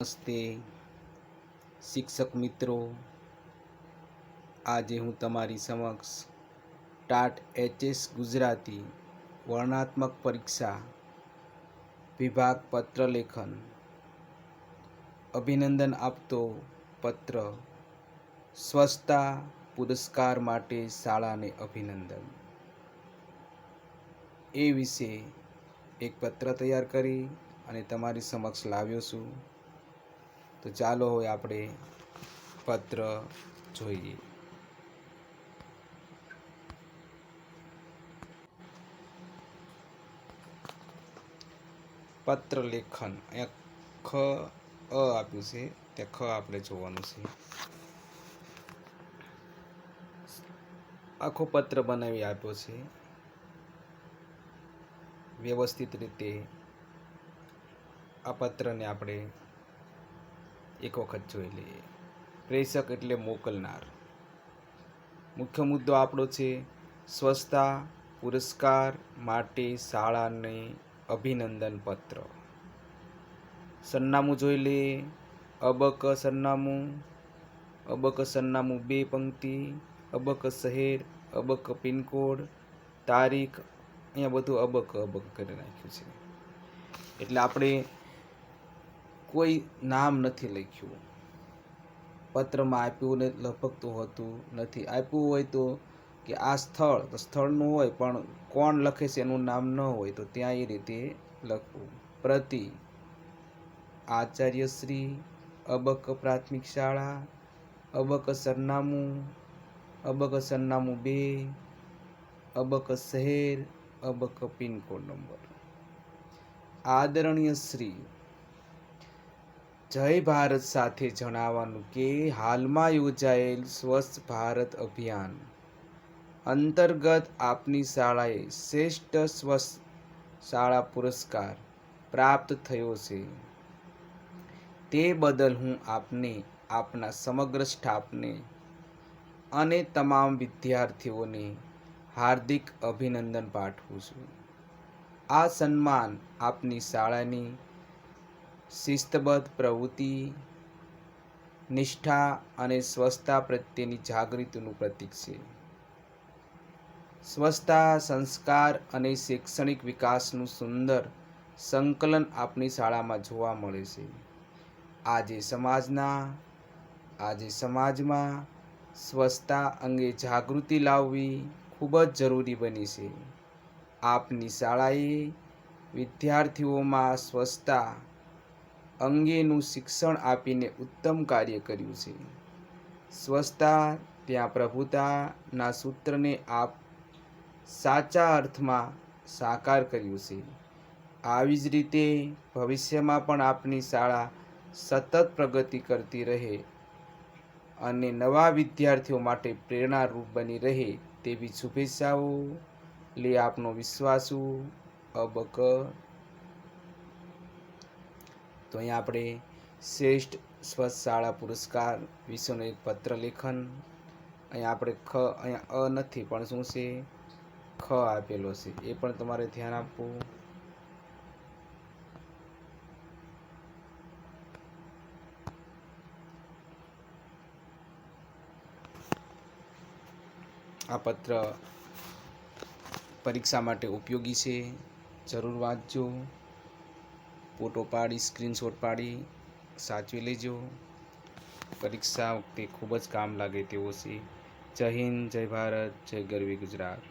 નમસ્તે શિક્ષક મિત્રો, આજે હું તમારી સમક્ષ ટાટ એચએસ ગુજરાતી વર્ણનાત્મક પરીક્ષા વિભાગ પત્રલેખન અભિનંદન આપતો પત્ર સ્વચ્છતા પુરસ્કાર માટે શાળાને અભિનંદન એ વિશે એક પત્ર તૈયાર કરી અને તમારી સમક્ષ લાવ્યો છું. તો ચાલો હવે આપણે પત્ર જોઈએ. પત્ર લેખન અહીંયા ખ આપ્યું છે, ત્યાં ખ આપણે જોવાનું છે. આખો પત્ર બનાવી આપ્યો છે વ્યવસ્થિત રીતે. આ પત્રને આપણે એક વખત જોઈ લઈએ. પ્રેષક એટલે મોકલનાર. મુખ્ય મુદ્દો આપણો છે સ્વચ્છતા પુરસ્કાર માટે શાળાને અભિનંદન પત્ર. સરનામું જોઈ લઈએ. અબક સરનામું, 2 પંક્તિ, અબક શહેર, અબક પિનકોડ, તારીખ. અહીંયા બધું અબક કરી નાખ્યું છે. એટલે આપણે કોઈ નામ નથી લખ્યું. પત્રમાં આપ્યું ને લગભગ તો હોતું નથી. આપ્યું હોય તો કે આ સ્થળનું હોય પણ કોણ લખે છે એનું નામ ન હોય તો ત્યાં એ રીતે લખવું. પ્રતિ આચાર્યશ્રી, અબક પ્રાથમિક શાળા, અબક સરનામું, 2, અબક શહેર, અબક પિનકોડ નંબર. આદરણીય શ્રી, જય ભારત સાથે જણાવવાનું કે હાલમાં યોજાયેલ સ્વચ્છ ભારત અભિયાન અંતર્ગત આપની શાળાએ શ્રેષ્ઠ સ્વચ્છ શાળા પુરસ્કાર પ્રાપ્ત થયો છે. તે બદલ હું આપને, આપના સમગ્ર સ્ટાફને અને તમામ વિદ્યાર્થીઓને હાર્દિક અભિનંદન પાઠવું છું. આ સન્માન આપની શાળાની શિસ્તબદ્ધ પ્રવૃત્તિ, નિષ્ઠા અને સ્વચ્છતા પ્રત્યેની જાગૃતિનું પ્રતીક છે. સ્વચ્છતા, સંસ્કાર અને શૈક્ષણિક વિકાસનું સુંદર સંકલન આપની શાળામાં જોવા મળે છે. આજે સમાજમાં સ્વચ્છતા અંગે જાગૃતિ લાવવી ખૂબ જ જરૂરી બની છે. આપની શાળાએ વિદ્યાર્થીઓમાં સ્વચ્છતા અંગેનું શિક્ષણ આપીને ઉત્તમ કાર્ય કર્યું છે. સ્વચ્છતા ત્યાં પ્રભુતાના સૂત્રને આપ સાચા અર્થમાં સાકાર કર્યું છે. આવી જ રીતે ભવિષ્યમાં પણ આપની શાળા સતત પ્રગતિ કરતી રહે અને નવા વિદ્યાર્થીઓ માટે પ્રેરણારૂપ બની રહે તેવી શુભેચ્છાઓ લે આપનો વિશ્વાસુ અબક. તો અહીંયા આપણે શ્રેષ્ઠ સ્વચ્છ શાળા પુરસ્કાર વિશેનું એક પત્ર લેખન. અહીંયા આપણે અહીંયા નથી પણ શું છે ખ આપેલો છે, એ પણ તમારે ધ્યાન આપવું. આ પત્ર પરીક્ષા માટે ઉપયોગી છે. જરૂર વાંચજો. ફોટો પાડી, સ્ક્રીનશોટ પાડી સાચવી લેજો. પરીક્ષા વખતે ખૂબ જ કામ લાગે તેવો છે. જય હિન્દ, જય ભારત, જય ગરવી ગુજરાત.